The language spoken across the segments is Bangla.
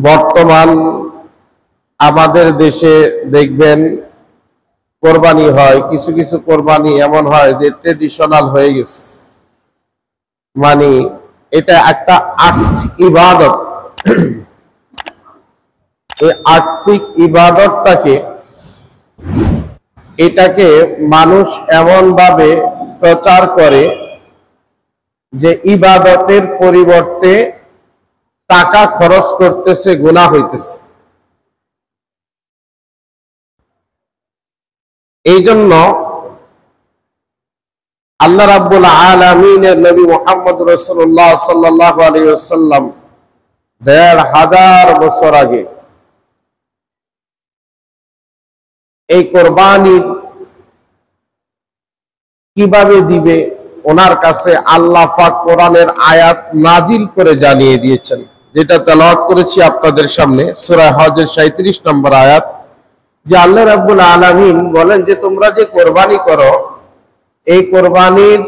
বর্তমান আমাদের দেশে দেখবেন কোরবানি হয়, কিছু কিছু কোরবানি এমন হয় যে ট্রেডিশনাল হয়ে গেছে, মানে এটা একটা আর্থিক ইবাদত। এই আর্থিক এটাকে মানুষ এমন ভাবে প্রচার করে যে ইবাদতের পরিবর্তে টাকা খরচ করতেছে, গুনাহ হইতেছে। এই জন্য আল্লাহ রাব্বুল আলামিনের নবী মুহাম্মদ রাসূলুল্লাহ সাল্লাল্লাহু আলাইহি ওয়াসাল্লাম ১৫০০ বছর আগে এই কোরবানি কিভাবে দিবে ওনার কাছে আল্লাহ পাক কোরআনের আয়াত নাজিল করে জানিয়ে দিয়েছেন, যেটা তেলাওয়াত করেছি আপনাদের সামনে। সূরা হজের ৩৭ নম্বর আয়াত, যে আল্লাহ রাব্বুল আলামিন বলেন যে তোমরা যে কোরবানি করো, এই কোরবানির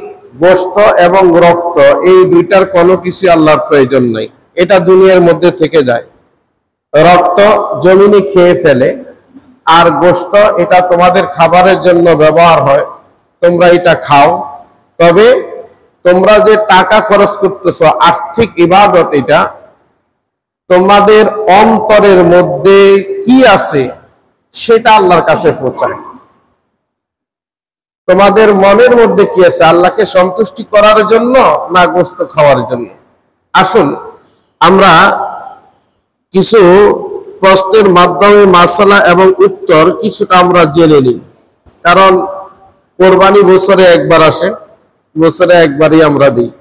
গোশত এবং রক্ত এই দুইটার কোনো কিছু আল্লাহর প্রয়োজন নাই। এটা দুনিয়ার মধ্যে থেকে যায়। রক্ত জমিনে খেয়ে ফেলে, আর গোশত এটা তোমাদের খাবারের জন্য ব্যবহার হয়, তোমরা এটা খাও। তবে তোমরা যে টাকা খরচ করতেছ, আর্থিক ইবাদত, এটা তোমাদের অন্তরের মধ্যে কি আছে সেটা আল্লাহর কাছে পৌঁছায়। তোমাদের মনের মধ্যে কি আছে, আল্লাহকে সন্তুষ্টি করার জন্য না গোশত খাওয়ার জন্য? আসুন আমরা কিছু প্রশ্নের মাধ্যমে মাসআলা এবং উত্তর কিছুটা আমরা জেনে নিই। কারণ কোরবানি বছরে একবার আসে, বছরে একবারই আমরা দিই।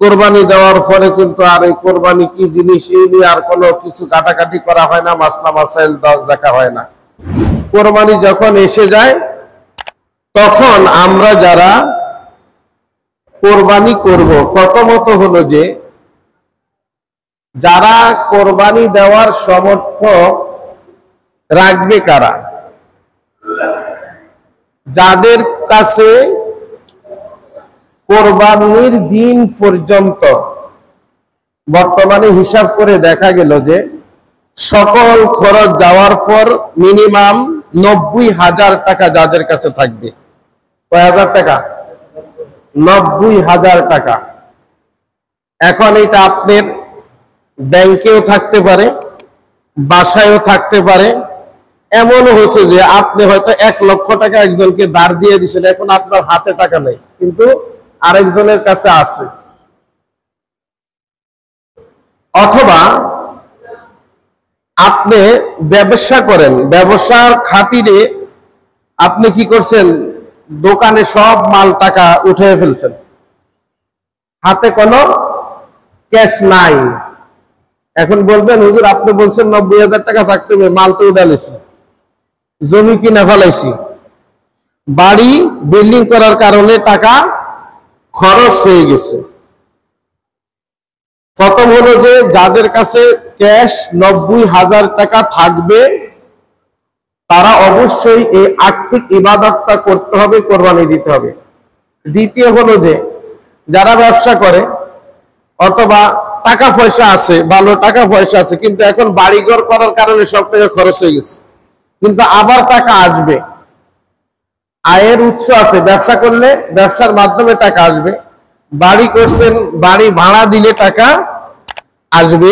কোরবানি দেওয়ার পরে কিন্তু আর এই কোরবানি কি জিনিস এই নিয়ে আর কোনো কিছু কাটাকাটি করা হয় না, মাসলা মাসাইল দেখা হয় না। কোরবানি যখন এসে যায় তখন আমরা যারা কোরবানি করব, প্রথমত হলো যে যারা কোরবানি দেওয়ার সামর্থ্য রাখবে কারা, যাদের কাছে কোরবানির দিন পর্যন্ত বর্তমানে হিসাব করে দেখা গেল যে সকল খরচ যাওয়ার পর মিনিমাম ৯০,০০০ টাকা যাদের কাছে থাকবে। কয় হাজার টাকা? ৯০,০০০ টাকা। এখন এটা আপনার ব্যাংকেও থাকতে পারে, বাসায়ও থাকতে পারে। এমনও হচ্ছে যে আপনি হয়তো ১,০০,০০০ টাকা একজনকে ধার দিয়ে দিচ্ছেন, এখন আপনার হাতে টাকা নেই, কিন্তু আরেকজনের কাছে আছে। অথবা আপনি ব্যবসা করেন, ব্যবসার খাতিরে আপনি কি করছেন, দোকানে সব মাল টাকা উঠে ফেলছেন, হাতে কোনো ক্যাশ নাই। এখন বলবেন হুজুর আপনি বলছেন ৯০,০০০ টাকা থাকতে হবে, মাল তো উঠালেছি, জমি কিনে ফেলাইছি, বাড়ি বিল্ডিং করার কারণে টাকা খরচ হয়ে গেছে। প্রথম হলো যে যাদের কাছে ক্যাশ ৯০,০০০ টাকা থাকবে তারা অবশ্যই এই আর্থিক ইবাদতটা করতে হবে, কোরবানি দিতে হবে। দ্বিতীয় হলো যে যারা ব্যবসা করে অথবা টাকা পয়সা আছে, ভালো টাকা পয়সা আছে, কিন্তু এখন বাড়িঘর করার কারণে সব টাকা খরচ হয়ে গেছে, কিন্তু আবার টাকা আসবে, আয়ের উৎস আছে, ব্যবসা করলে ব্যবসার মাধ্যমে টাকা আসবে, বাড়ি করছেন, বাড়ি ভাড়া দিলে টাকা আসবে।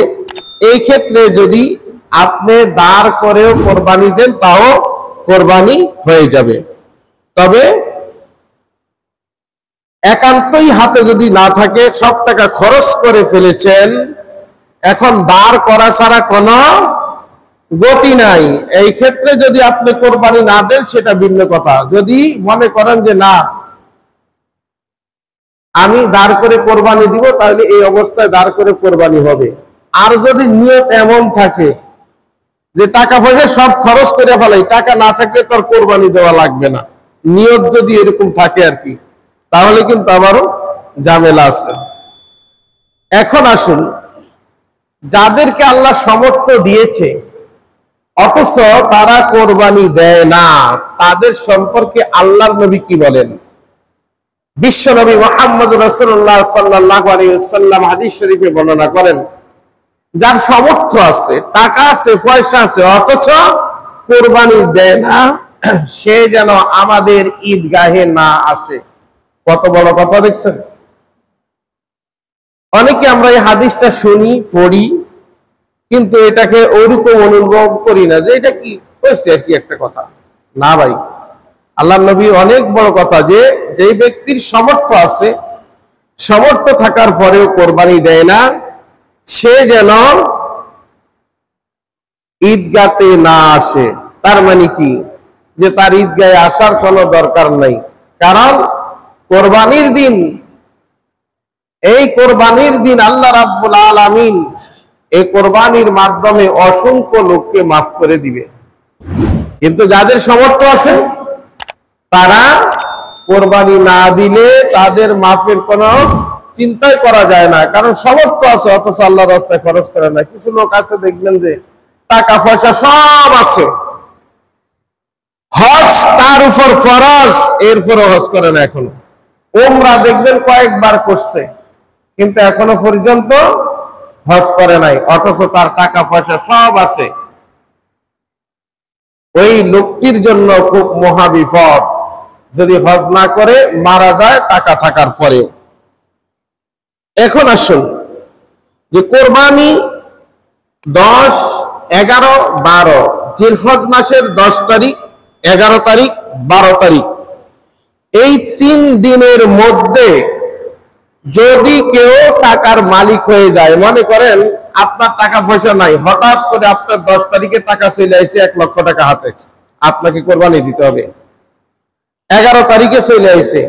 এই ক্ষেত্রে যদি আপনি দাঁড় করেও কোরবানি দেন তাও কোরবানি হয়ে যাবে। তবে একান্তই হাতে যদি না থাকে, সব টাকা খরচ করে ফেলেছেন, এখন দাঁড় করা ছাড়া কোনো গতি নাই, এই ক্ষেত্রে যদি আপনি কোরবানি না দেন সেটা ভিন্ন কথা। যদি মনে করেন যে না আমি দাঁড় করে কোরবানি দিব, তাহলে এই অবস্থায় দাঁড় করে কোরবানি হবে। আর যদি নিয়ত এমন থাকে যে টাকা পয়সা সব খরচ করে ফেলাই, টাকা না থাকলে তোর কোরবানি দেওয়া লাগবে না, নিয়ত যদি এরকম থাকে আর কি, তাহলে কিন্তু আবারও ঝামেলা আছে। এখন আসুন, যাদেরকে আল্লাহ সামর্থ্য দিয়েছে অথচ তারা কোরবানি দেয় না, তাদের সম্পর্কে আল্লাহর নবী কি বলেন? বিশ্ব নবী মুহাম্মদ রাসূলুল্লাহ সাল্লাল্লাহু আলাইহি ওয়াসাল্লাম হাদিস শরীফে বর্ণনা করেন যার সামর্থ্য আছে, টাকা আছে, পয়সা আছে, অথচ কোরবানি দেয় না, সে যেন আমাদের ঈদগাহে না আসে। কত বড় কথা দেখছেন? অনেকে আমরা এই হাদিসটা শুনি, পড়ি, কিন্তু এটাকে ওইরকম অনুভব করি না যে এটা কি হয়েছে আর কি একটা কথা। না ভাই, আল্লাহ নবী অনেক বড় কথা, যে যেই ব্যক্তির সামর্থ্য আছে, সামর্থ্য থাকার পরেও কোরবানি দেয় না, সে যেন ঈদগাতে না আসে। তার মানে কি, যে তার ঈদগাহে আসার কোনো দরকার নাই। কারণ কোরবানির দিন, এই কোরবানির দিন আল্লাহ রাব্বুল আলামিন এই কোরবানির মাধ্যমে অসংখ্য লোককে মাফ করে দিবে। কিন্তু যাদের সামর্থ্য আছে, তারা কোরবানি না দিলে তাদের মাফের কোনো চিন্তাই করা যায় না। কারণ সামর্থ্য আছে, অথচ আল্লাহর রাস্তায় খরচ করে না। কিছু লোক আছে, দেখবেন যে টাকা পয়সা সব আছে, হজ তার উপর ফরজ, এরপরও হজ করে না এখনো। উমরা দেখবেন কয়েকবার করছে, কিন্তু এখনো পর্যন্ত হজ করে নাই, অথচ তার টাকা পয়সা সব আছে। ওই লোকটির জন্য খুব মহাবিপদ, যদি হজ না করে মারা যায় টাকা থাকার পরে। এখন আসুন, যে কোরবানি 10, 11, 12 জিলহজ মাসের 10 তারিখ, 11 তারিখ, 12 তারিখ, এই 3 দিনের মধ্যে যদি কেউ টাকার মালিক হয়ে যায়, মনে করেন আপনার টাকা পয়সা নাই, হঠাৎ করে আপনার 10 তারিখে টাকা চলে আসছে 1 লক্ষ টাকা হাতে, আপনাকে কোরবানি দিতে হবে। 11 তারিখে চলে আসছে,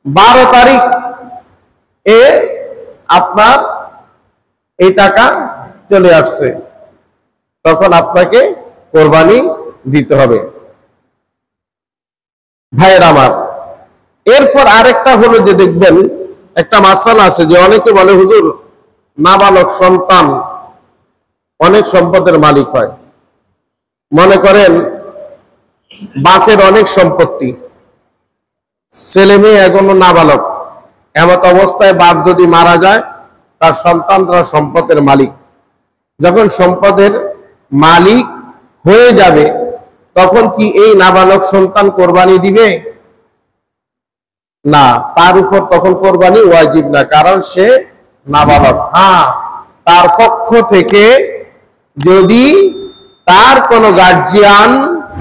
12 তারিখ এ আপনার এই টাকা চলে আসছে, তখন আপনাকে কোরবানি দিতে হবে। ভাইয়ের আমার, এরপর আরেকটা হলো যে দেখবেন একটা মাসালা আছে, যে অনেকে বলে হুজুর নাবালক সন্তান অনেক সম্পদের মালিক হয়। মনে করেন বাপের অনেক সম্পত্তি, ছেলে মেয়ে এখনো নাবালক, এমত অবস্থায় বাপ যদি মারা যায়, তার সন্তানরা সম্পদের মালিক। যখন সম্পদের মালিক হয়ে যাবে, তখন কি এই নাবালক সন্তান কোরবানি দিবে? না, তার উপর তখন কোরবানি ওয়াজিব না, কারণ সে নাবালক। হ্যাঁ, তার পক্ষ থেকে যদি তার কোনো গার্জিয়ান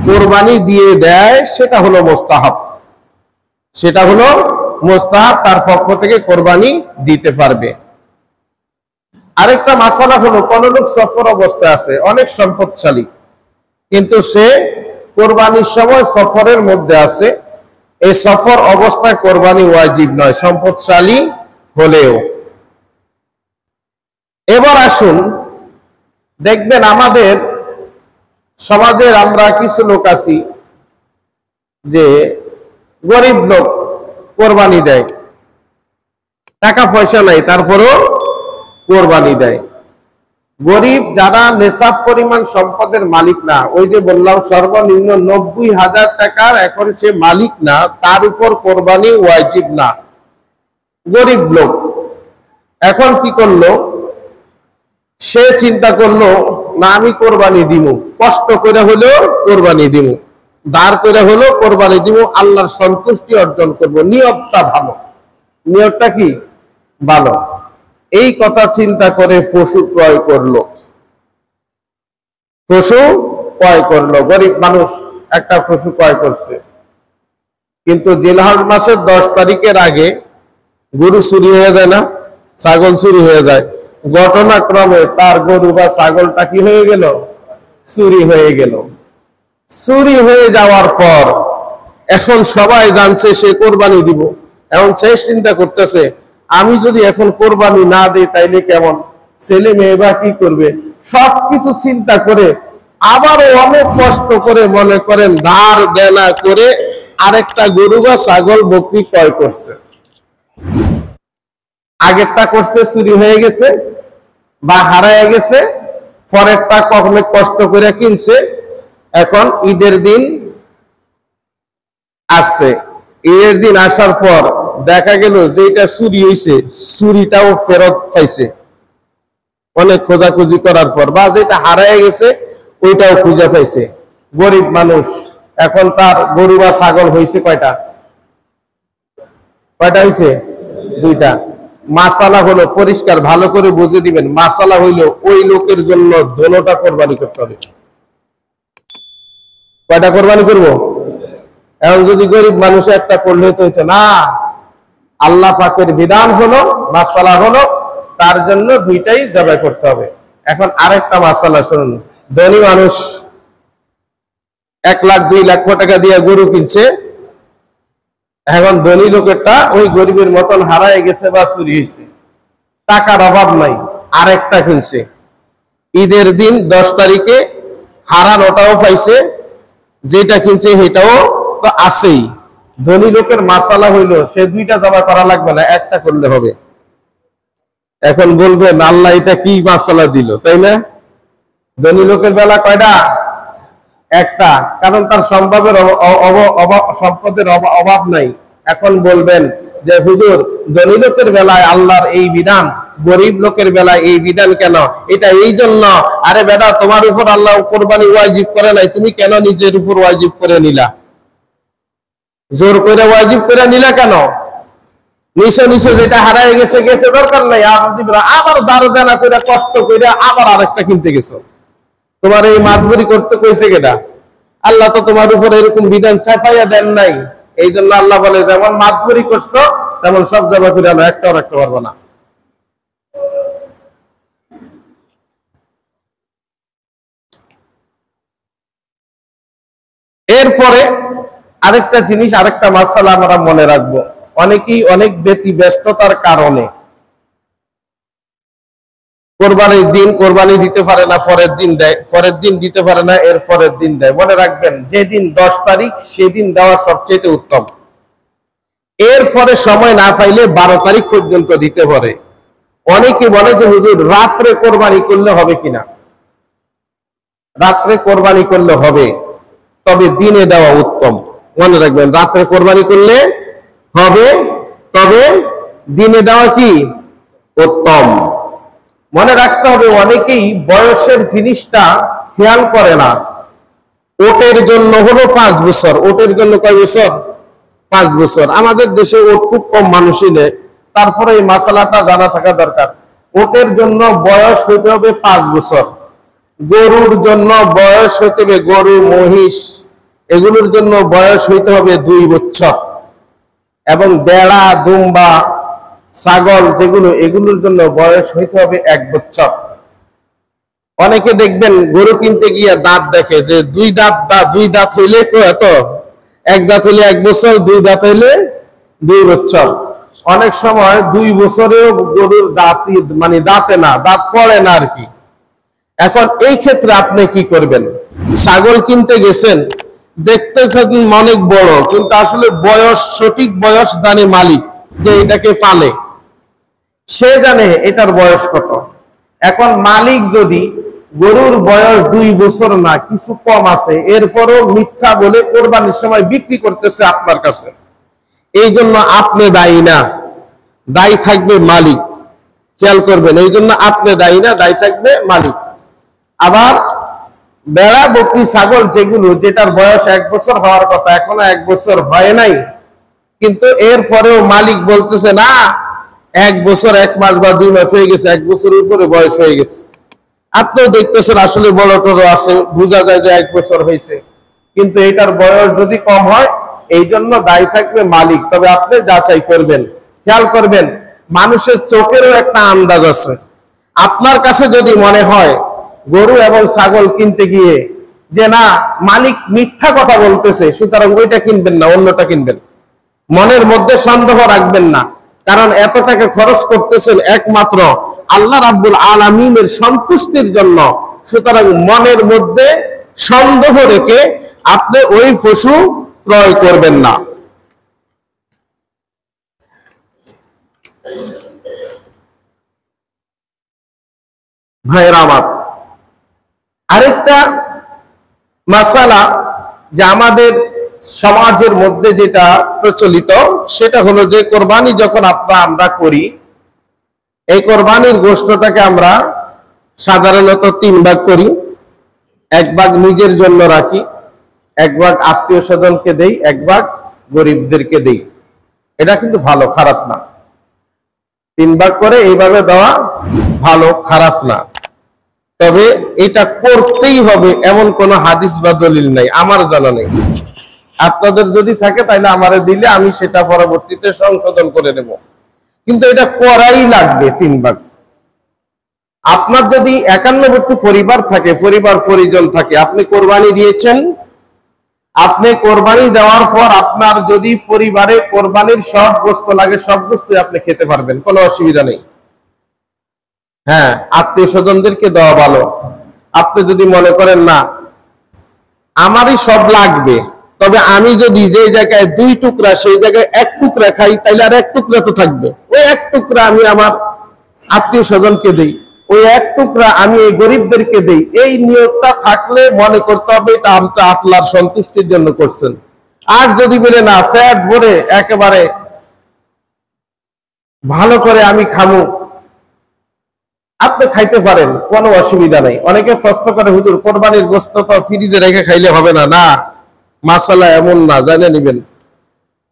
কোরবানি দিয়ে দেয়, সেটা হলো মুস্তাহাব, সেটা হলো মুস্তাহাব, তার পক্ষ থেকে কোরবানি দিতে পারবে। আরেকটা মাসালা হলো, কোন লোক সফর অবস্থায় আছে, অনেক সম্পদশালী, কিন্তু সে কোরবানির সময় সফরের মধ্যে আছে, এই সফর অবস্থায় কোরবানি ওয়াজিব নয়, সম্পদশালী হলেও। এবার আসুন, দেখবেন আমাদের সমাজের আমরা কিছু লোক আছি, যে গরিব লোক, কোরবানি দেয়, টাকা পয়সা নাই, তারপরও কোরবানি দেয়। গরিব যারা নেশাব পরিমাণ সম্পদের মালিক না, ওই যে বললাম সর্বনিম্ন 90,000 টাকার এখন সে মালিক না, তার উপর কোরবানি ওয়াজিব না। গরিব লোক এখন কি করলো, সে চিন্তা করলো, না আমি কোরবানি দিব, কষ্ট করে হলেও কোরবানি দিব, দাঁড় করে হলেও কোরবানি দিব, আল্লাহর সন্তুষ্টি অর্জন করব, নিয়তটা ভালো। নিয়তটা কি ভালো, এই কথা চিন্তা করে পশু ক্রয় করলো। পশু ক্রয় করলো, গরিব মানুষ একটা পশু ক্রয় করছে, কিন্তু জিলহজ মাসের 10 তারিখের আগে গরু চুরি হয়ে যায় না, ছাগল চুরি হয়ে যায়, ঘটনাক্রমে তার গরু বা ছাগলটা কি হয়ে গেল, চুরি হয়ে গেল। চুরি হয়ে যাওয়ার পর এখন সবাই জানছে সে কোরবানি দিব, এখন সে চিন্তা করতেছে, আমি যদি এখন কোরবানি না দিই তাইলে কেমন, ছেলে মেয়ে বা কি করবে, সবকিছু চিন্তা করে আবারও অনেক কষ্ট করে মনে করেন ধার দেনা করে আরেকটা গরু বা ছাগল বকরি ক্রয় করছে। আগেরটা করছে চুরি হয়ে গেছে বা হারায় গেছে, পরেরটা কখনো কষ্ট করে কিনছে, এখন ঈদের দিন আসছে, ঈদের দিন আসার পর দেখা গেল যে এটা চুরি হয়েছে, চুরিটাও ফেরত পাইছে। অনেক খোঁজাখুঁজি করার পর, বা যেটা হারায় গেছে ওইটাও খুঁজে পাইছে। গরিব মানুষ, এখন তার গরু বা ছাগল হয়েছে কয়টা? হয়েছে? দুইটা। মাসালা হলো, পরিষ্কার ভালো করে বুঝে দিবেন, মাসালা হইলো ওই লোকের জন্য দোনোটা কোরবানি করতে হবে। কয়টা কোরবানি করবো? এখন যদি গরিব মানুষ একটা করলে তো হইতো না, আল্লাহ পাকের বিধান হলো, মাসালা হলো, তার জন্য দুইটাই জবাই করতে হবে। এখন আরেকটা মাসালা শুনুন, ধনী মানুষ 1 লাখ 2 লাখ টাকা দিয়ে গরু কিনছে, এখন ধনী লোকেরটা ওই গরিবের মতন হারায় গেছে বা চুরি হয়েছে, টাকার অভাব নাই, আরেকটা কিনছে, ঈদের দিন 10 তারিখে হারানোটাও পাইছে, যেটা কিনছে সেটাও তো আছেই। ধনী লোকের মাসালা হইলো সে দুইটা জমা করা লাগবে না, একটা করলে হবে। এখন বলবেন আল্লাহ এটা কি মাসালা দিল, তাই না? ধনী লোকের বেলা কয়টা? একটা, কারণ তার সম্পদের অভাব নাই। এখন বলবেন যে হুজুর, ধনী লোকের বেলায় আল্লাহর এই বিধান, গরিব লোকের বেলায় এই বিধান কেন? এটা এই জন্য, আরে বেটা, তোমার উপর আল্লাহ কোরবানি ওয়াজিব করে নাই, তুমি কেন নিজের উপর ওয়াজিব করে নিলা? জোর করে ওয়াজিব করে নিলা কেন? নিশো নিশো যেটা হারায় গেছে গেছে, দরকার নাই, আবার দাঁড়ো দেনা করে কষ্ট করে আবার আরেকটা কিনতে গেছো। তোমার এই মাতবরি করতে কইছে কেটা? আল্লাহ তো তোমার উপর এরকম বিধান চাপাইয়া দেন নাই। এই জন্য আল্লাহ বলে, যেমন মাতবরি করছো তেমন সব জমা করে আনো, একটাও রাখতে পারবো না। এরপরে আরেকটা জিনিস, আরেকটা মাসালা আমরা মনে রাখবো, অনেকেই অনেক ব্যস্ততার কারণে কোরবানির দিন কোরবানি দিতে পারে না, পরের দিন দেয়, পরের দিন দিতে পারে না, এর পরের দিন দেয়। মনে রাখবেন, যেদিন 10 তারিখ সেদিন দেওয়া সবচেয়ে উত্তম। এরপরে সময় না পাইলে 12 তারিখ পর্যন্ত দিতে পারে। অনেকে বলে যে হুজুর, রাত্রে কোরবানি করলে হবে কিনা? রাত্রে কোরবানি করলে হবে, তবে দিনে দেওয়া উত্তম। মনে রাখবেন, রাত্রে কোরবানি করলে হবে, তবে দিনে দেওয়া কি উত্তম। মনে রাখতে হবে, অনেকেই বয়সের জিনিসটা খেয়াল করে না। ওটের জন্য হলো 5 বছর, ওটের জন্য কয় বছর? 5 বছর। আমাদের দেশে ওট খুব কম মানুষই নেয়, তারপরে এই মাসালাটা জানা থাকা দরকার। ওটের জন্য বয়স হইতে হবে 5 বছর। গরুর জন্য বয়স হইতে হবে, গরু মহিষ এগুলোর জন্য বয়স হইতে হবে 2 বছর। এবং বেড়া, দুম্বা, ছাগল যেগুলো, এগুলোর জন্য বয়স হইতে হবে 1 বছর। অনেকে দেখবেন গরু কিনতে গিয়ে দাঁত দেখে যে 2 দাঁত হইলে এত, 1 দাঁত হইলে 1 বছর, 2 দাঁত হইলে 2 বছর। অনেক সময় 2 বছরেও গরুর দাঁতে না, দাঁত পড়ে না আর কি। এখন এই ক্ষেত্রে আপনি কি করবেন? ছাগল কিনতে গেছেন, দেখতেছেন অনেক বড়, কিন্তু আসলে বয়স, সঠিক বয়স জানে মালিক, যে এটাকে পালে, সে জানে এটার বয়স কত। এখন মালিক যদি গরুর বয়স 2 বছর না, কিছু কম আছে, এরপরও মিথ্যা বলে কোরবানির সময় বিক্রি করতেছে আপনার কাছে, এই জন্য আপনি দায়ী না, দায়ী থাকবে মালিক। খেয়াল করবেন, এই জন্য আপনি দায়ী না, দায়ী থাকবে মালিক। আবার বেড়া, বকরি, ছাগল যেগুলো, যেটার বয়স 1 বছর হওয়ার কথা, এখনো 1 বছর হয় নাই, কিন্তু এরপরেও মালিক বলতেছে না 1 বছর 1 মাস বা 2 মাস হয়ে গেছে, 1 বছরের উপরে বয়স হয়ে গেছে। আপনিও দেখতেছেন আসলে বড় টড়ো আছে, বোঝা যায় যে 1 বছর হয়েছে, কিন্তু এটার বয়স যদি কম হয়, এই জন্য দায়ী থাকবে মালিক। তবে আপনি যাচাই করবেন, খেয়াল করবেন, মানুষের চোখেরও একটা আন্দাজ আছে। আপনার কাছে যদি মনে হয় গরু এবং ছাগল কিনতে গিয়ে যে না, মালিক মিথ্যা কথা বলতেছে, সুতরাং ওইটা কিনবেন না, অন্যটা কিনবেন, মনের মধ্যে সন্দেহ রাখবেন না। কারণ এত টাকা খরচ করতেছেন একমাত্র আল্লাহ রাব্বুল আলামিনের সন্তুষ্টির জন্য, সুতরাং মনের মধ্যে সন্দেহ রেখে আপনি ওই পশু ক্রয় করবেন না। ভাইরা আমার, আরেকটা মাসালা যে আমাদের সমাজের মধ্যে যেটা প্রচলিত, সেটা হলো যে কোরবানি যখন আমরা করি, এই কোরবানির গোশতটাকে আমরা সাধারণত 3 ভাগ করি। 1 ভাগ নিজের জন্য রাখি, 1 ভাগ আত্মীয় স্বজনকে দেই, 1 ভাগ গরিবদেরকে দেই। এটা কিন্তু ভালো, খারাপ না। 3 ভাগ করে এইভাবে দেওয়া ভালো, খারাপ না। তবে এটা করতেই হবে এমন কোন হাদিস বা দলিল নাই, আমার জানা নেই। আপনাদের যদি থাকে তাহলে আমারে দিলে আমি সেটা পরবর্তীতে সংশোধন করে নেব, কিন্তু এটা করাই লাগবে 3 ভাগ। আপনার যদি 51টি পরিবার থাকে, পরিবার পরিজন থাকে, আপনি কোরবানি দিয়েছেন, আপনি কোরবানি দেওয়ার পর আপনার যদি পরিবারে কোরবানির সব গোশত লাগে, সব গোশত আপনি খেতে পারবেন, কোনো অসুবিধা নেই। হ্যাঁ, আত্মীয় স্বজনদেরকে দেওয়া ভালো। আপনি যদি মনে করেন না আমারই সব লাগবে, তবে আমি যদি যে জায়গায় 2 টুকরা সেই জায়গায় 1 টুকরা খাই, তাইলে আর 1 টুকরা তো থাকবে। ওই 1 টুকরা আমি আমার আত্মীয় স্বজনকে দেই, ওই 1 টুকরা আমি এই গরিবদেরকে দেই, এই নিয়তটা থাকলে মনে করতে হবে এটা আপনি আল্লাহর সন্তুষ্টির জন্য করছেন। আর যদি বলে না ফ্যাট ভরে একেবারে ভালো করে আমি খামু, আপনি খাইতে পারেন, কোনো অসুবিধা নেই। অনেকে প্রশ্ন করে হুজুর কোরবানির গোশত তো ফ্রিজে রেখে খাইলে হবে না। না, মাসালা এমন না, জানে নিবেন।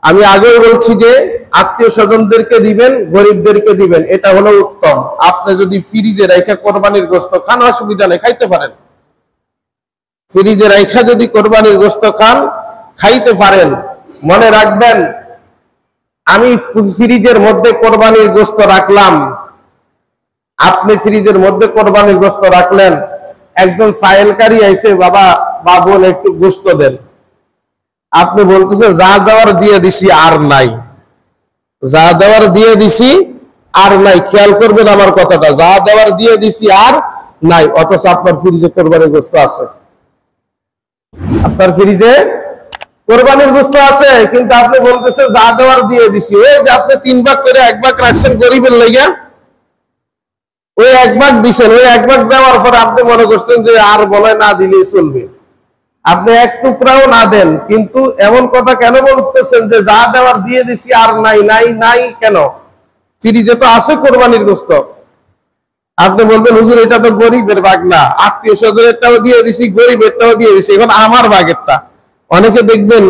আমি আগেই বলছি যে আত্মীয় স্বজনদেরকে দিবেন, গরিবদেরকে দিবেন, এটা হলো উত্তম। আপনি যদি ফ্রিজে রেখে কোরবানির গোশত খান, অসুবিধা নেই, খাইতে পারেন। ফ্রিজে রেখে যদি কোরবানির গোশত খান, খাইতে পারেন। মনে রাখবেন, আমি ফ্রিজের মধ্যে কোরবানির গোশত রাখলাম, আপনি ফ্রিজের মধ্যে কোরবানির গোশত রাখলেন, একজন সায়েলকারী আইছে, বাবা বা বোন একটু গোশত দেন, আপনি বলতেছেন যা দেওয়ার দিয়ে দিছি আর নাই, যা দেওয়ার দিয়ে দিছি আর নাই। খেয়াল করবেন আমার কথাটা, যা দেওয়ার দিয়ে দিছি আর নাই, অথচ আপনার ফ্রিজে কোরবানির গোশত আছে। আপনার ফ্রিজে কোরবানির গোশত আছে, কিন্তু আপনি বলতেছেন যা দেওয়ার দিয়ে দিছি। ওই যে আপনি 3 ভাগ করে 1 ভাগ রাখছেন গরিবের লাইগা, ওই 1 ভাগ দিচ্ছেন, ওই 1 ভাগ দেওয়ার পর আপনি মনে করছেন যে আর বলে না দিলেই চলবে, আপনি 1 টুকরাও না দেন, কিন্তু এমন কথা কেন বলতেছেন যে যা দেওয়ার দিয়ে দিছি আর নাই? নাই নাই কেন? ফ্রিজে তো আছে কোরবানির গোশত। আপনি বলবেন হুজুর এটা তো গরিবের ভাগ না, আত্মীয় স্বজনেরটাও দিয়ে দিছি, গরিবেরটাও দিয়ে দিছি, এখন আমার ভাগেরটা। অনেকে দেখবেন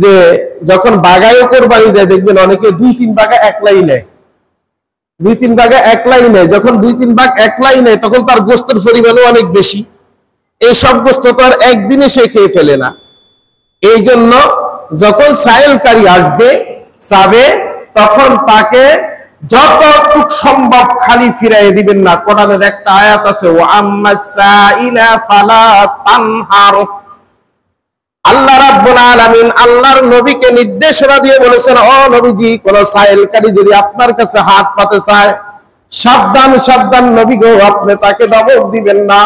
যে যখন বাগায়ও কোরবানি দেয়, দেখবেন অনেকে 2-3 ভাগে একলাই নেয়, 2-3 ভাগে একলাই নেয়। যখন 2-3 ভাগ একলাই নেয়, তখন তার গোশতের পরিমাণও অনেক বেশি। এই সব গোশত তো আর একদিনে সে খেয়ে ফেলে না। এই জন্য যখন সায়েলকারী আসবে, চাবে, তখন তাকে যতটুকু সম্ভব খালি ফিরাই দিবেন না। কোরআনের একটা আয়াত আছে, ওয়া আম্মাস সাইলা ফালা তানহার। আল্লাহ রাব্বুল আলামিন আল্লাহর নবীকে নির্দেশনা দিয়ে বলেছেন, ও নবীজি, কোন সায়েলকারী যদি আপনার কাছে হাত পাতে চায়, সাবধান সাবধান নবী গো, আপনি তাকে ধমক দিবেন না।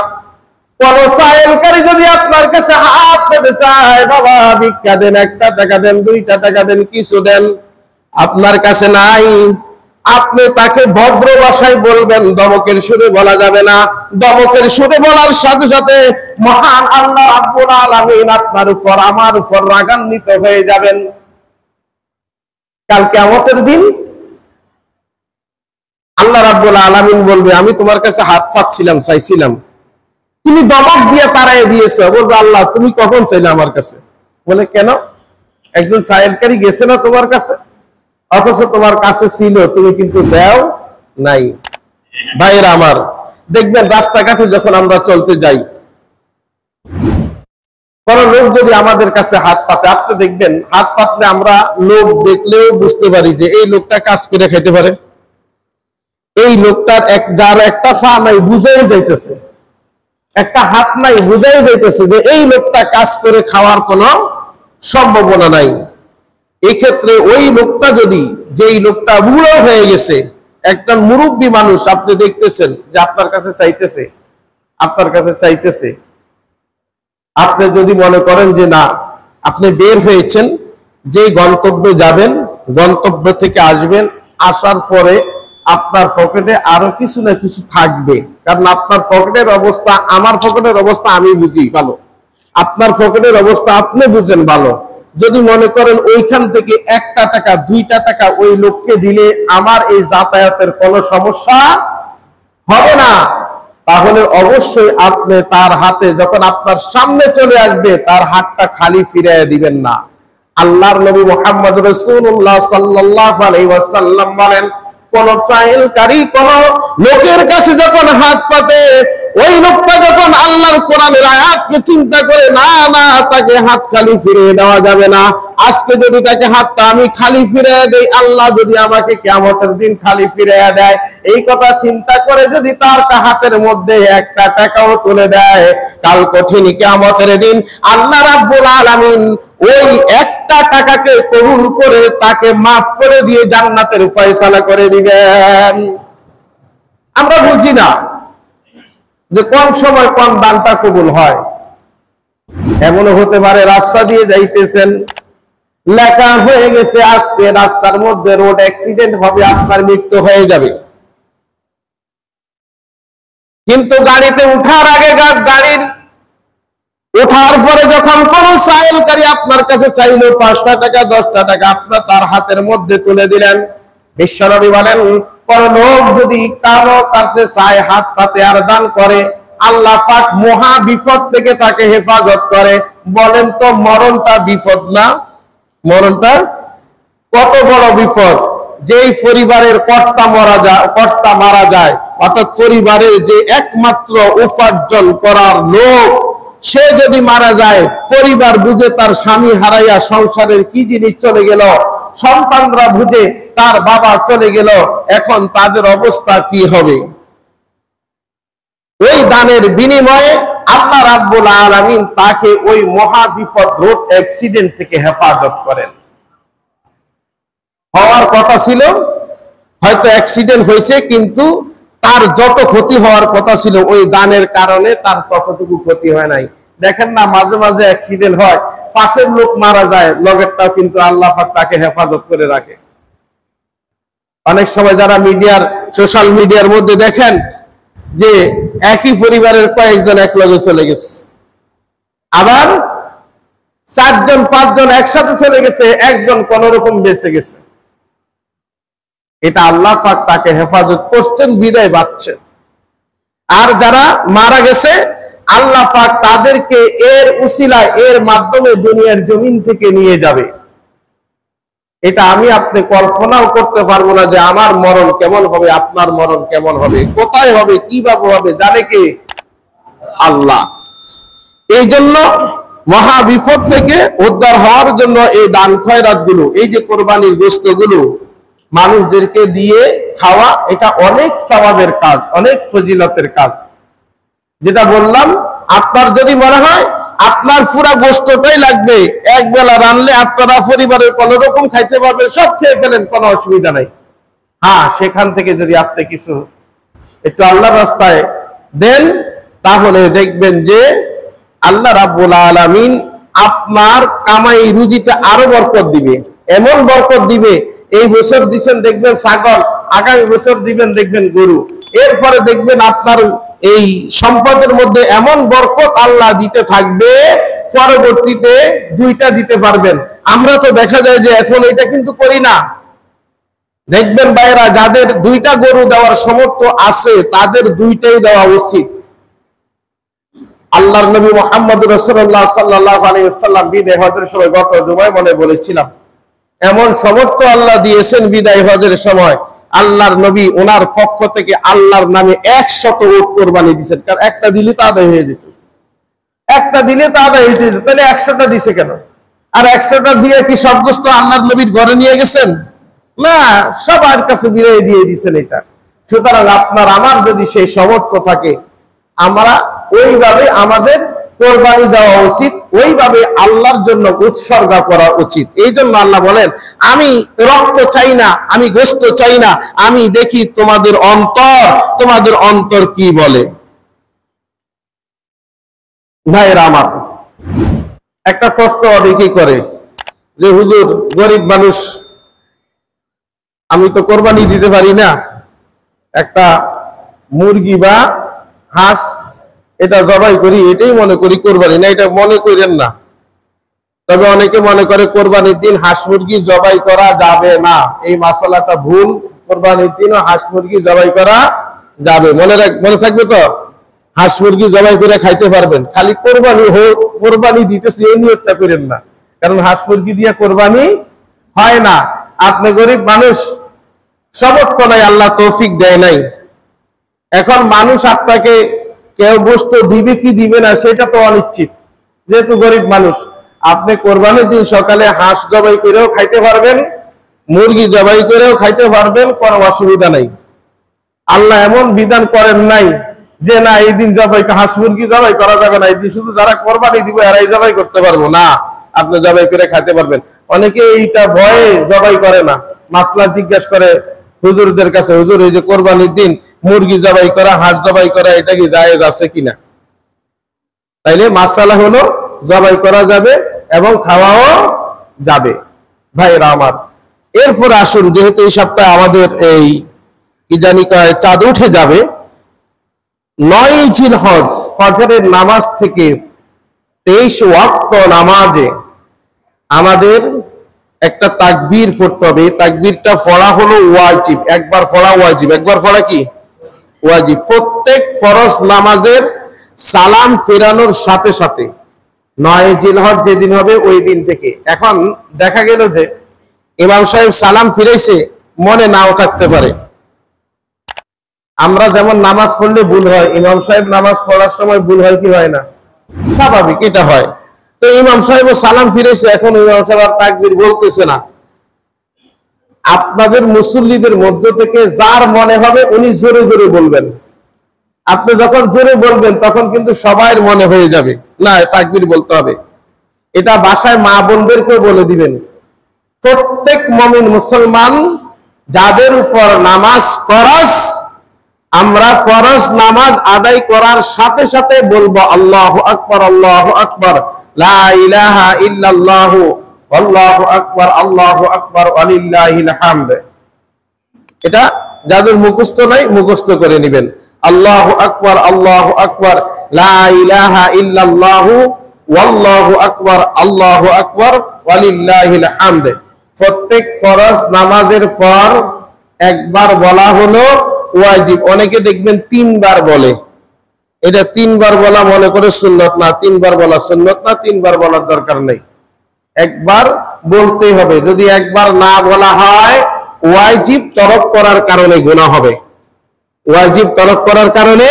কোন সায়েলকারী যদি আপনার কাছে হাত পেতে চায়, বাবা ভিক্ষা দেন, 1টা টাকা দেন, 2টা টাকা দেন, কিছু দেন, আপনার কাছে নাই, আপনি তাকে ভদ্র ভাষায় বলবেন, ধমকের সুরে বলা যাবে না। ধমকের সুরে বলার সাথে সাথে মহান আল্লাহ রাব্বুল আলামিন আপনার উপর, আমার উপর রাগান্বিত হয়ে যাবেন। কাল কিয়ামতের দিন আল্লাহ রাব্বুল আলামিন বলবে, আমি তোমার কাছে হাত পাচ্ছিলাম, চাইছিলাম, তুমি ধমক দিয়ে তাড়াই দিয়েছো। বলবে, আল্লাহ তুমি কখন চাইলে আমার কাছে? বলে, কেন? একজন সায়েলকারী গেছে না তোমার কাছে, অথচ তোমার কাছে ছিল, তুমি কিন্তু দাও নাই। ভাইয়েরা আমার, দেখবেন রাস্তাঘাটে যখন আমরা চলতে যাই, কোন লোক যদি আমাদের কাছে হাত পাতে, আপনি দেখবেন হাত পাতলে আমরা লোক দেখলেও বুঝতে পারি যে এই লোকটা কাজ করে খাইতে পারে। এই লোকটার যার একটা পা নাই, বুঝাই যাইতেছে, একটা হাত নাই, বুঝাই যাইতেছে যে এই লোকটা কাজ করে খাওয়ার কোনো সম্ভাবনা নাই। এই ক্ষেত্রে ওই লোকটা যদি, যেই লোকটা বুড়ো হয়ে গেছে, একটা মুরব্বী মানুষ, আপনি দেখতেছেন যে আপনার কাছে চাইতেছে, আপনার কাছে চাইতেছে, আপনি যদি মনে করেন যে না, আপনি বের হয়েছেন, যেই গন্তব্যে যাবেন, গন্তব্য থেকে আসবেন, আসার পরে আপনার পকেটে আরো কিছু না কিছু থাকবে, কারণ আপনার পকেটের অবস্থা, আমার পকেটের অবস্থা আমি বুঝি ভালো, আপনার পকেটের অবস্থা আপনি বুঝেন ভালো। যদি মনে করেন ওইখান থেকে 1টা টাকা 2টা টাকা ওই লোককে দিলে আমার এই যাতায়াতের কোনো সমস্যা হবে না, তাহলে অবশ্যই আপনি তার হাতে যখন আপনার সামনে চলে আসবে তার হাতটা খালি ফিরিয়ে দিবেন না। আল্লাহর নবী মুহাম্মদ রাসূলুল্লাহ সাল্লাল্লাহু আলাইহি ওয়াসাল্লাম বলেন, কোন চাইলকারী কোন লোকের কাছে যখন হাত পাতে, ওই লোকটা যখন আল্লাহর কোরআনের আয়াতকে চিন্তা করে, না না তাকে হাত খালি ফিরিয়ে দেওয়া যাবে না। আজকে যদি তাকে হাতটা আমি খালি ফিরিয়ে দেই, আল্লাহ যদি আমাকে কিয়ামতের দিন খালি ফিরিয়ে দেয়, এই কথা চিন্তা করে যদি তার হাতের মধ্যে একটা টাকাও তুলে দেয়, কাল কঠিন কিয়ামতের দিন আল্লাহ রাব্বুল আলামিন ওই একটা টাকাকে কবুল করে তাকে মাফ করে দিয়ে জান্নাতের ফয়সালা করে দিবেন। আমরা বুঝি না যে কোন সময় কোন দানটা কবুল হয়। এমনও হতে পারে রাস্তা দিয়ে যাইতেছেন, লেখা হয়ে গেছে আজকে রাস্তার মধ্যে রোড অ্যাক্সিডেন্ট হবে, আপনার মৃত্যু হয়ে যাবে, কিন্তু গাড়িতে উঠার আগে গাড়ির ওঠার পরে যখন কোন চাইলকারী আপনার কাছে চাইলো 5টা টাকা 10টা টাকা, আপনার তার হাতের মধ্যে তুলে দিলেন। বিশ্বনবী বলেন, কোন লোক যদি কারো কাছে চায় হাত পাতে আর দান করে, আল্লাহ পাক মহা বিপদ থেকে তাকে হেফাজত করে। বলেন তো মরণটা বিপদ না? মরণটা কত বড় বিপদ। যেই পরিবারের কর্তা মারা যায়, অর্থাৎ পরিবারের যে একমাত্র উপার্জন করার লোক, সে যদি মারা যায়, পরিবার বুঝে তার স্বামী হারাইয়া সংসারের কি জিনিস চলে গেল, সন্তানরা বুঝে তার বাবা চলে গেল, এখন তাদের অবস্থা কি হবে? ওই দানের বিনিময়ে আল্লাহ রাব্বুল আলামিন তাকে ওই মহা বিপদ রোড অ্যাক্সিডেন্ট থেকে হেফাজত করেন। হওয়ার কথা ছিল, হয়তো অ্যাক্সিডেন্ট হয়েছে, কিন্তু তার যত ক্ষতি হওয়ার কথা ছিল ওই দানের কারণে তার ততটুকু ক্ষতি হয় নাই। দেখেন না, মাঝে মাঝে অ্যাক্সিডেন্ট হয়, পাশের লোক মারা যায়, লগেরটাও কিন্তু আল্লাহ পাক তাকে হেফাজত করে রাখে। অনেক সময় যারা সোশ্যাল মিডিয়ার মধ্যে দেখেন যে একই পরিবারের কয়েকজন এক লগে চলে গেছে, আবার 4জন 5জন একসাথে চলে গেছে, একজন কোন রকম বেঁচে গেছে। এটা আল্লাহ পাক তাকে হেফাজত করছেন বিদায় বাঁচছেন। আর যারা মারা গেছে, আল্লাহ পাক তাদেরকে এর উসিলায়, এর মাধ্যমে দুনিয়ার জমিন থেকে নিয়ে যাবে। এটা আমি আপনি কল্পনাও করতে পারবো না যে আমার মরণ কেমন হবে, আপনার মরণ কেমন হবে, কোথায় হবে, কিভাবে হবে, জানে কে? আল্লাহ। এই জন্য মহা বিপদ থেকে উদ্ধার হওয়ার জন্য এই দান খয়রাত গুলো, এই যে কোরবানির গোশত গুলো মানুষদেরকে দিয়ে খাওয়া, এটা অনেক সওয়াবের কাজ, অনেক ফজিলতের কাজ। যেটা বললাম, আপনার যদি মনে হয় আপনার পুরা গোশতটাই লাগবে, এক বেলা রানলে আপনারা পরিবারের কোন রকম খাইতে পারবেন, সব খেয়ে ফেলেন, কোনো অসুবিধা নাই। হ্যাঁ, সেখান থেকে যদি আপনি কিছু একটু আল্লাহর রাস্তায় দেন, তাহলে দেখবেন যে আল্লাহ রাব্বুল আলামিন আপনার কামাই রুজিতে আরো বরকত দিবে। এমন বরকত দিবে, এই বছর দিচ্ছেন দেখবেন ছাগল, আগামী বছর দিবেন দেখবেন গরু, এরপরে দেখবেন আপনার এই সম্পদের মধ্যে এমন বরকত আল্লাহ দিতে থাকবে, পরবর্তীতে 2টা দিতে পারবেন। আমরা তো দেখা যায় যে এখন এটা কিন্তু করি না। দেখবেন ভাইরা, যাদের 2টা গরু দেওয়ার সামর্থ্য আছে তাদের 2টাই দেওয়া উচিত। আল্লাহর নবী মুহাম্মদ রাসূলুল্লাহ সাল্লাল্লাহু আলাইহি ওয়াসাল্লাম বিদায় হজের সময় গত জুমায় মনে বলেছিলাম, এমন সামর্থ্য আল্লাহ দিয়েছেন বিদায় হজের সময়, আল্লাহর নবী ওনার পক্ষ থেকে আল্লাহর নামে 100 উট কোরবানি দিয়েছেন। কারণ একটা দিলে তো আদায় হয়ে যেত, একটা দিলে তো আদায় হয়ে যেত, তাহলে 100টা দিছে কেন? আর 100টা দিয়ে কি সব গোশত আল্লাহর নবীর ঘরে নিয়ে গেছেন? না, সবার কাছে বিলিয়ে দিয়ে দিয়েছেন এটা। সুতরাং আপনার আমার যদি সেই সামর্থ্য থাকে, আমরা ওইভাবে আমাদের কোরবানি দেওয়া উচিত, ওইভাবে আল্লাহর জন্য উৎসর্গ করা উচিত। এই জন্য আল্লাহ বলেন, আমি রক্ত চাই না, আমি গোশত চাই না, আমি দেখি তোমাদের অন্তর কি বলে। ভাইয়েরা আমার, একটা প্রশ্ন অনেকেই করে যে হুজুর, গরিব মানুষ, আমি তো কোরবানি দিতে পারি না, একটা মুরগি বা হাঁস এটা জবাই করি, এটাই মনে করি কোরবানি। না, এটা মনে করেন না। তবে অনেকে মনে করে কোরবানির দিন হাঁস মুরগি জবাই করা যাবে না, এই মাসালাটা ভুল। কোরবানির দিনও হাঁস মুরগি জবাই করা যাবে, মনে থাকবে তো। হাঁস মুরগি জবাই করে খাইতে পারবেন, খালি কোরবানি হোক, কোরবানি দিতেছি এই নিয়তটা করেন না, কারণ হাঁস মুরগি দিয়ে কোরবানি হয় না। আপনি গরিব মানুষ, সামর্থ্য নাই, আল্লাহ তৌফিক দেয় নাই। এখন মানুষ আপনাকে কেউ বস্তু দিবে কি দিবে না সেটা তো অনিশ্চিত, যেহেতু গরিব মানুষ। আপনি কোরবানির দিন সকালে হাঁস জবাই করেও খাইতে পারবেন, মুরগি জবাই করেও খাইতে পারবেন, কোনো অসুবিধা নাই। আল্লাহ এমন বিধান করেন নাই যে না এই দিন জবাই হাঁস মুরগি জবাই করা যাবে না, এই দিন শুধু যারা কোরবানি দিব এরাই জবাই করতে পারবো না, আপনি জবাই করে খাইতে পারবেন। অনেকে এইটা ভয়ে জবাই করে না, মাসলা জিজ্ঞেস করে হুজুরদের কাছে, হুজুর এই যে কোরবানির দিন মুরগি জবাই করা, হাঁস জবাই করা, এটা কি জায়েজ আছে কিনা? তাইলে মাসালা হলো জবাই করা যাবে এবং খাওয়াও যাবে। ভাইরা আমার, এরপর আসুন, যেহেতু এই সপ্তাহে আমাদের এই কি জানি কয় চাঁদ উঠে যাবে, 9 জিলহজ ফজরের নামাজ থেকে 23 ওয়াক্ত নামাজে আমাদের একটা তাকবীর পড়তে হবে। তাকবীরটা পড়া হলো ওয়াজিব, একবার পড়া ওয়াজিব। একবার পড়া কি ওয়াজিব? প্রত্যেক ফরজ নামাজের সালাম ফেরানোর সাথে সাথে 9 জিলহজ যেদিন হবে ওই দিন থেকে। এখন দেখা গেল যে ইমাম সাহেব সালাম ফিরেছে, মনে নাও থাকতে পারে। আমরা যেমন নামাজ পড়লে ভুল হয়, ইমাম সাহেব নামাজ পড়ার সময় ভুল হয় কি হয় না? স্বাভাবিক, এটা হয়। তো ইমাম সাহেব সালাম ফিরেছে, এখন ইমাম সাহেব আর তাকবীর বলতেছে না। আপনাদের মুসল্লিদের মধ্য থেকে যার মনে হবে উনি জোরে জোরে বলবেন। আপনি যখন জোরে বলবেন তখন কিন্তু সবার মনে হয়ে যাবে না তাকবীর বলতে হবে। এটা বাসায় মা বোনদেরকেও বলে দিবেন। প্রত্যেক মুমিন মুসলমান যাদের উপর নামাজ ফরজ, আমরা ফরজ নামাজ আদায় করার সাথে সাথে বলবো আল্লাহু আকবার, আল্লাহু আকবার, লা ইলাহা ইল্লাল্লাহু, আল্লাহু আকবার, আল্লাহু আকবার, ওয়ালিল্লাহিল হামদ। এটা যাদের মুখস্থ নাই মুখস্থ করে নেবেন। আল্লাহু আকবার, আল্লাহু আকবার, লা ইলাহা ইল্লাল্লাহু, ওয়াল্লাহু আকবার, আল্লাহু আকবার, ওয়ালিল্লাহিল হামদ। প্রত্যেক ফরজ নামাজের পর একবার বলা হলো ওয়াজিব। অনেকে দেখবেন 3 বার বলে, এটা 3 বার বলা মনে করে সুন্নত না। 3 বার বলা সুন্নত না, 3 বার বলার দরকার নেই, একবার বলতে হবে। যদি একবার না বলা হয় ওয়াজিব তরক করার কারণে গুনাহ হবে, ওয়াজিব তরক করার কারণে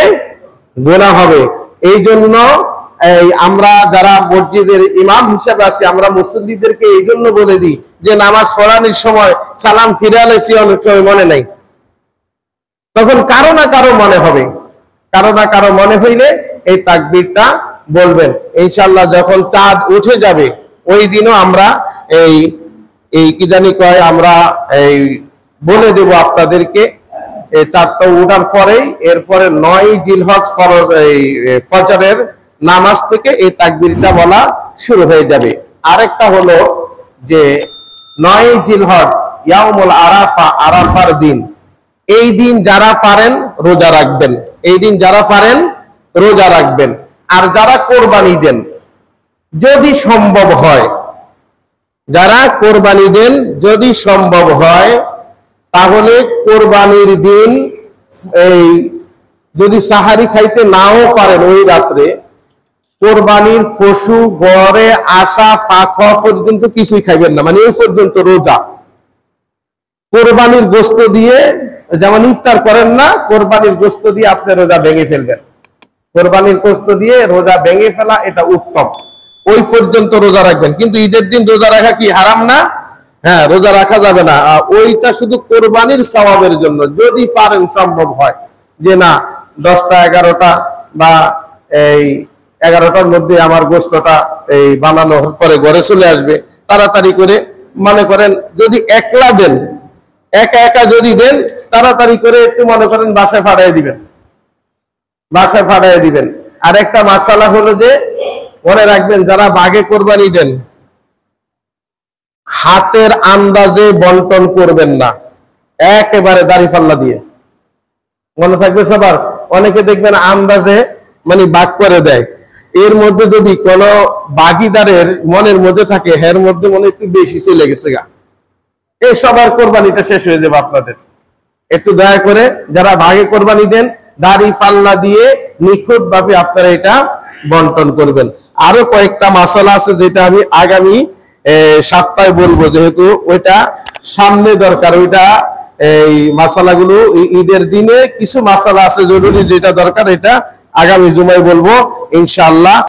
গুনাহ হবে। এই জন্য আমরা যারা মসজিদের ইমাম হিসেবে আছি, আমরা মুসল্লিদেরকে এই জন্য বলে দিই যে নামাজ পড়ানোর সময় সালাম ফিরালেছি অনেক সময় মনে নাই, তখন কারো না কারো মনে হবে, কারো না কারো মনে হইলে এই তাকবীরটা বলবেন। ইনশাআল্লাহ যখন চাঁদ উঠে যাবে ওই দিনও আমরা এই কি জানি কয়, আমরা এই বলে দেব আপনাদেরকে। এই চাঁদটা উঠার পরেই এরপরে 9 জিলহজ ফরজ এই ফজরের নামাজ থেকে এই তাকবীরটা বলা শুরু হয়ে যাবে। আরেকটা হলো যে 9 জিলহজ ইয়াউমুল আরাফা, আরাফার দিন। এই দিন যারা পারেন রোজা রাখবেন, এই দিন যারা পারেন রোজা রাখবেন। আর যারা কোরবানি দেন যদি সম্ভব হয়, যারা কোরবানি দেন যদি সম্ভব হয়, তাহলে কোরবানির দিন এই যদি সাহারি খাইতে নাও পারেন ওই রাত্রে, কোরবানির পশু ঘরে আসা ফাঁক হওয়া পর্যন্ত কিছুই খাইবেন না, মানে ওই পর্যন্ত রোজা। কোরবানির গোশত দিয়ে যেমন ইফতার করেন না, কোরবানির গোশত দিয়ে আপনি রোজা ভেঙে ফেলবেন। কোরবানির গোশত দিয়ে রোজা ভেঙে ফেলা এটা উত্তম, ওই পর্যন্ত রোজা রাখবেন। কিন্তু ঈদের দিন রোজা রাখা কি হারাম না? হ্যাঁ, রোজা রাখা যাবে না। ওইটা শুধু কোরবানির সওয়াবের জন্য। যদি পারেন, সম্ভব হয় যে না 10টা 11টা বা এই 11টার মধ্যে আমার গোশতটা এই বানানো পরে ঘরে চলে আসবে, তাড়াতাড়ি করে মনে করেন যদি একলা দেন, একা একা যদি দেন, তাড়াতাড়ি করে একটু মনে করেন বাসায় ফাটাই দিবেন, বাসায় ফাটাই দিবেন। আর একটা মাসালা হলো যে মনে রাখবেন, যারা বাগে কোরবানি দেন হাতের আন্দাজে বন্টন করবেন না, একেবারে দাড়িপাল্লা দিয়ে। মনে থাকবে সবার। অনেকে দেখবেন আন্দাজে মানে ভাগ করে দেয়। এর মধ্যে যদি কোনো বাগিদারের মনের মধ্যে থাকে এর মধ্যে মনে একটু বেশি চলে গেছে গা, এই সবার কোরবানিটা শেষ হয়ে যাবে আপনাদের। একটু দয়া করে যারা ভাগে কোরবানি দেন দাড়ি পাল্লা দিয়ে নিখুঁত ভাবে আপনারা এটা বন্টন করবেন। আরো কয়েকটা মাসালা আছে যেটা আমি আগামী সপ্তাহে বলবো, যেহেতু ওইটা সামনে দরকার। ওইটা এই মাসালাগুলো ঈদের দিনে কিছু মাসালা আছে জরুরি, যেটা দরকার এটা আগামী জুমায় বলবো ইনশাআল্লাহ।